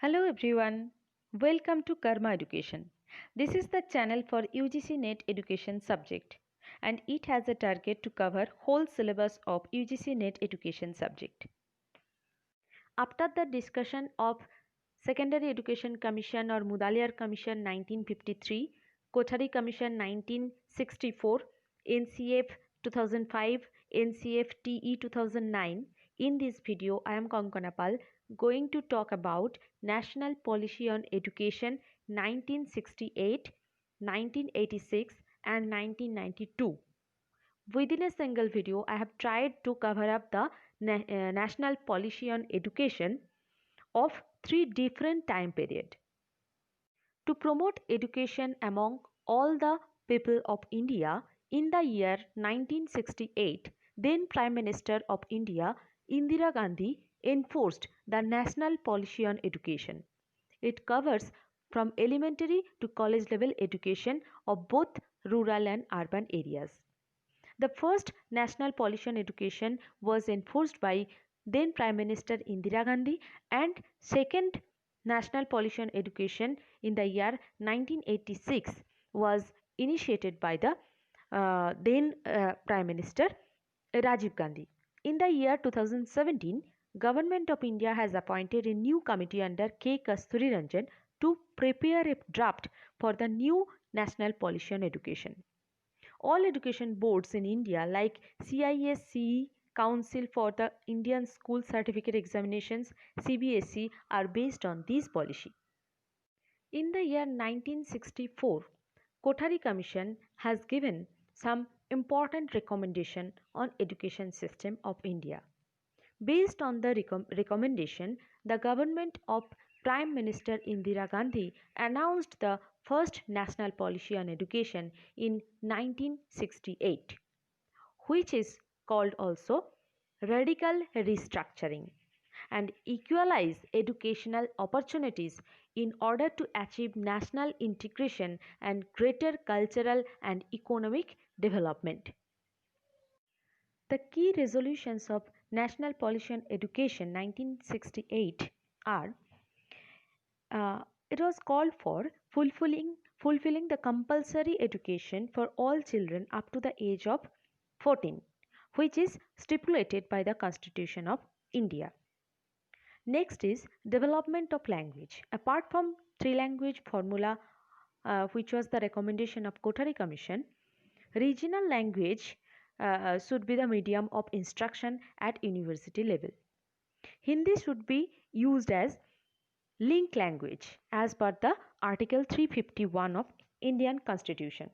Hello everyone, welcome to Karma Education. This is the channel for UGC NET education subject and it has a target to cover whole syllabus of UGC NET education subject. After the discussion of Secondary Education Commission or Mudaliar Commission 1953, Kothari Commission 1964, NCF 2005, NCF TE 2009, in this video I am Konkona Pal going to talk about National Policy on Education 1968, 1986 and 1992. Within a single video, I have tried to cover up the national policy on education of three different time periods. To promote education among all the people of India in the year 1968, then Prime Minister of India Indira Gandhi enforced the national policy on education. It covers from elementary to college level education of both rural and urban areas. The first national policy on education was enforced by then Prime Minister Indira Gandhi, and second national policy on education in the year 1986 was initiated by the then Prime Minister Rajiv Gandhi. In the year 2017, Government of India has appointed a new committee under K. Kasturi Ranjan to prepare a draft for the new national policy on education. All education boards in India like CISCE, Council for the Indian School Certificate Examinations, CBSE, are based on this policy. In the year 1964, Kothari Commission has given some important recommendation on education system of India. Based on the recommendation, the government of Prime Minister Indira Gandhi announced the first national policy on education in 1968, which is called also radical restructuring, and equalize educational opportunities in order to achieve national integration and greater cultural and economic development. The key resolutions of National Policy on Education 1968 are it was called for fulfilling the compulsory education for all children up to the age of 14, which is stipulated by the Constitution of India. Next is development of language. Apart from three language formula, which was the recommendation of Kothari Commission, regional language should be the medium of instruction at university level. Hindi should be used as link language as per the Article 351 of Indian Constitution.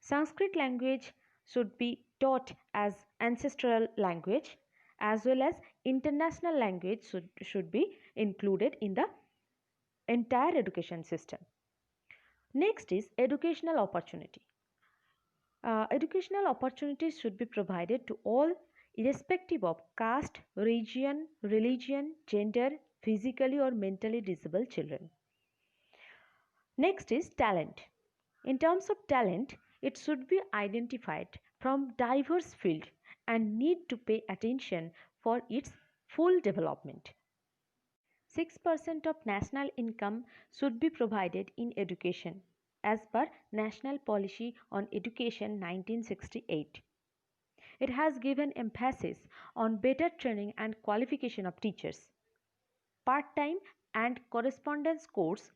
Sanskrit language should be taught as ancestral language, as well as international language should be included in the entire education system. Next is educational opportunity. Educational opportunities should be provided to all irrespective of caste, region, religion, gender, physically or mentally disabled children. Next is talent. In terms of talent, it should be identified from diverse field and need to pay attention for its full development. 6% of national income should be provided in education as per National Policy on Education 1968. It has given emphasis on better training and qualification of teachers. Part-time and correspondence course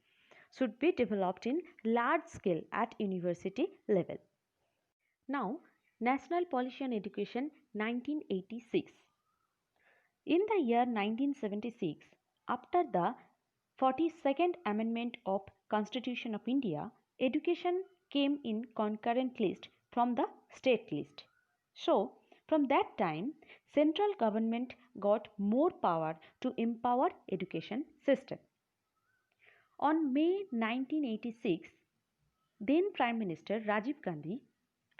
should be developed in large scale at university level. Now, National Policy on Education 1986. In the year 1976, after the 42nd Amendment of Constitution of India, education came in concurrent list from the state list. So, from that time, central government got more power to empower education system. On May 1986, then Prime Minister Rajiv Gandhi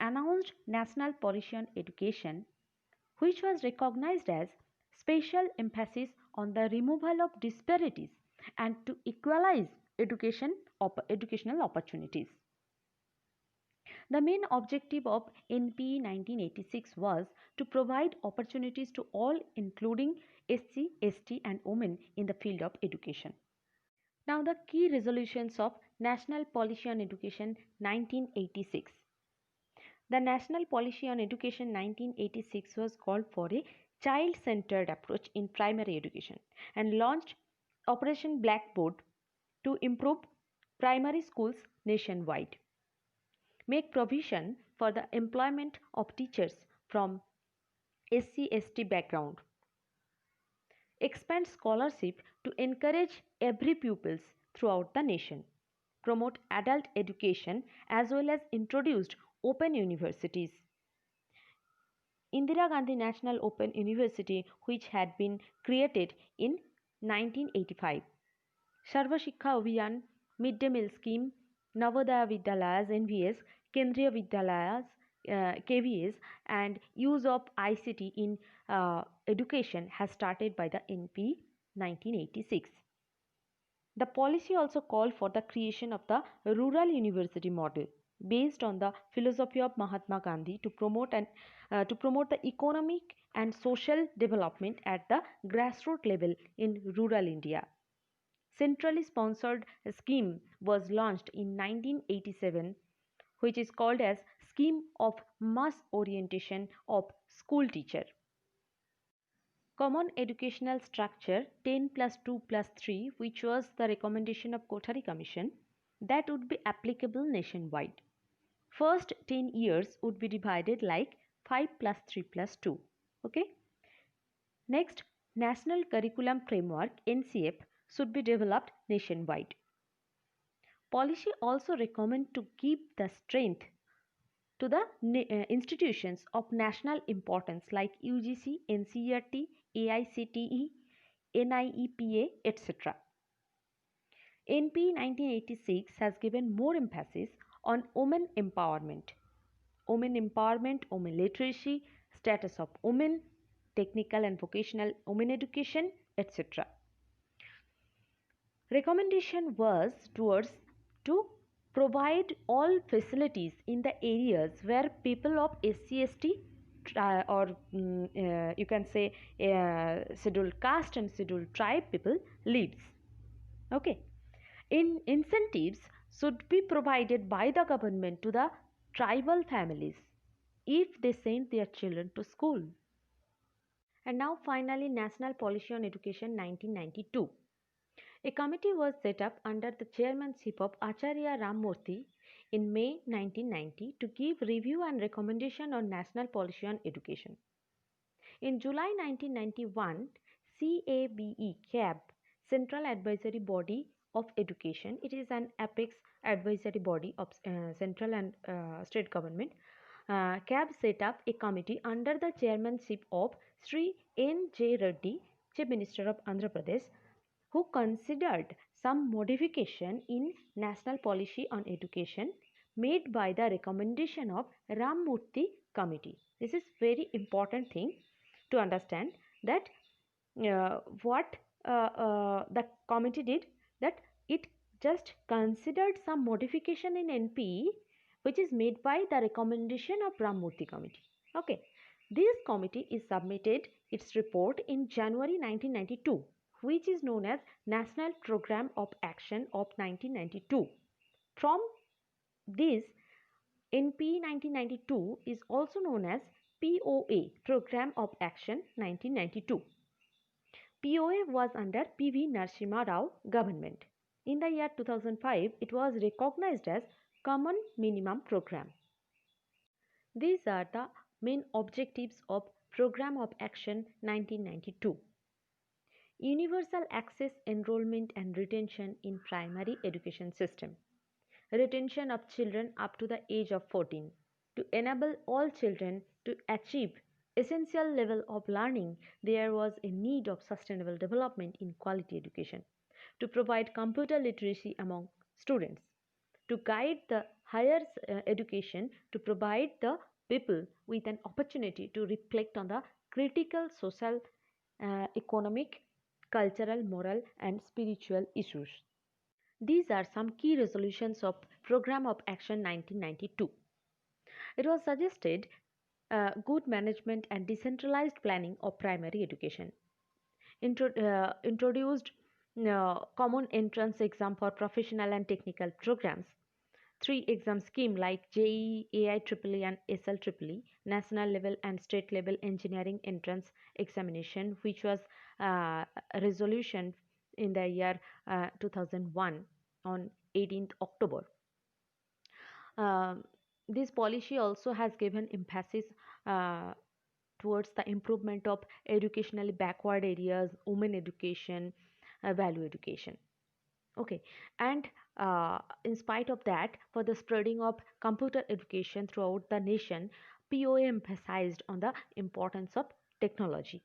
announced National Policy on Education, which was recognized as special emphasis on the removal of disparities and to equalize educational opportunities. The main objective of NPE 1986 was to provide opportunities to all, including SC, ST and women in the field of education. Now the key resolutions of National Policy on Education 1986. The National Policy on Education 1986 was called for a child-centered approach in primary education and launched Operation Blackboard to improve primary schools nationwide, make provision for the employment of teachers from SC/ST background, expand scholarship to encourage every pupils throughout the nation, promote adult education as well as introduced open universities. Indira Gandhi National Open University, which had been created in 1985. Sarva Shiksha Abhiyan, Mid-day Meal Scheme, Navodaya Vidyalayas, NVS, Kendriya Vidyalayas, KVS, and use of ICT in education has started by the NP 1986. The policy also called for the creation of the rural university model based on the philosophy of Mahatma Gandhi to promote the economic and social development at the grassroots level in rural India. Centrally sponsored scheme was launched in 1987, which is called as Scheme of Mass Orientation of School Teacher. Common educational structure 10 plus 2 plus 3, which was the recommendation of Kothari Commission, that would be applicable nationwide. First 10 years would be divided like 5 plus 3 plus 2. Okay. Next, National Curriculum Framework NCF should be developed nationwide. Policy also recommend to give the strength to the institutions of national importance like UGC, NCERT, AICTE, NIEPA, etc. NP 1986 has given more emphasis on women empowerment, women literacy, status of women, technical and vocational women education, etc. Recommendation was towards to provide all facilities in the areas where people of SC/ST or you can say scheduled caste and scheduled tribe people lives. Okay. Incentives should be provided by the government to the tribal families if they send their children to school. And now finally, National Policy on Education 1992. A committee was set up under the chairmanship of Acharya Rammurthy in May 1990 to give review and recommendation on national policy on education. In July 1991, CAB, Central Advisory Body of Education, it is an apex advisory body of central and state government. CAB set up a committee under the chairmanship of Sri N. J. Reddy, Chief Minister of Andhra Pradesh, who considered some modification in national policy on education made by the recommendation of Rammurthy committee. This is very important thing to understand that what the committee did, that it just considered some modification in NP which is made by the recommendation of Rammurthy committee. Okay, this committee is submitted its report in January 1992, which is known as National Program of Action of 1992. From this, NP 1992 is also known as POA, Program of Action 1992. POA was under PV Narasimha Rao government. In the year 2005, it was recognized as Common Minimum Program. These are the main objectives of Program of Action 1992. Universal access, enrollment and retention in primary education system. Retention of children up to the age of 14. To enable all children to achieve essential level of learning, there was a need of sustainable development in quality education. To provide computer literacy among students. To guide the higher education, to provide the people with an opportunity to reflect on the critical social, economic, cultural, moral and spiritual issues. These are some key resolutions of Program of Action 1992. It was suggested good management and decentralized planning of primary education. Introduced common entrance exam for professional and technical programs, 3 exam scheme like JEE, AIEEE and SLEEE, national level and state level engineering entrance examination, which was a resolution in the year 2001 on 18th October. This policy also has given emphasis uh, towards the improvement of educationally backward areas, women education, value education. Okay, and in spite of that, for the spreading of computer education throughout the nation, POA emphasized on the importance of technology.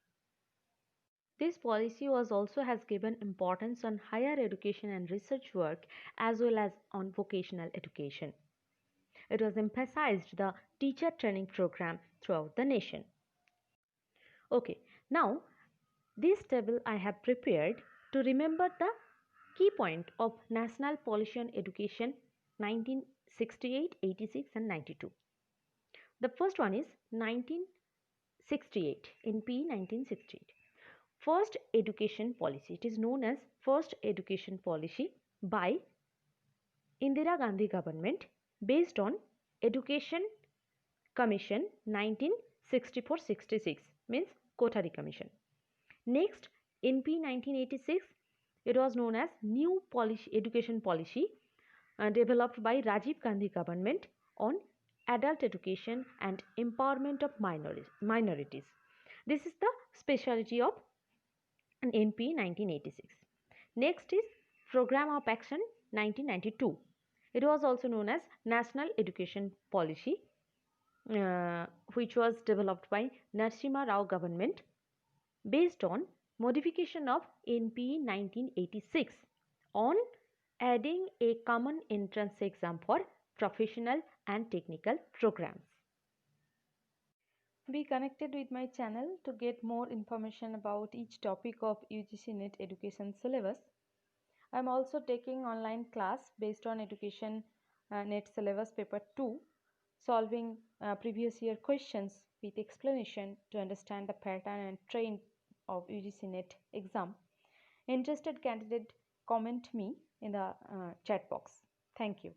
This policy was also has given importance on higher education and research work as well as on vocational education. It was emphasized the teacher training program throughout the nation. Okay, now this table I have prepared to remember the key point of National Policy on Education 1968, 86 and 92. The first one is 1968, NP 1968. First Education Policy. It is known as First Education Policy by Indira Gandhi government based on Education Commission 1964-66, means Kothari Commission. Next, NP 1986, it was known as New Education Policy developed by Rajiv Gandhi government on adult education and empowerment of minorities. This is the specialty of NP 1986. Next is Program of Action 1992. It was also known as National Education Policy, which was developed by Narasimha Rao government based on modification of NP 1986 on adding a common entrance exam for professional and technical programs. Be connected with my channel to get more information about each topic of UGC NET education syllabus. I am also taking online class based on education NET syllabus paper 2, solving previous year questions with explanation to understand the pattern and trend of UGC NET exam. Interested candidate, comment me in the chat box. Thank you.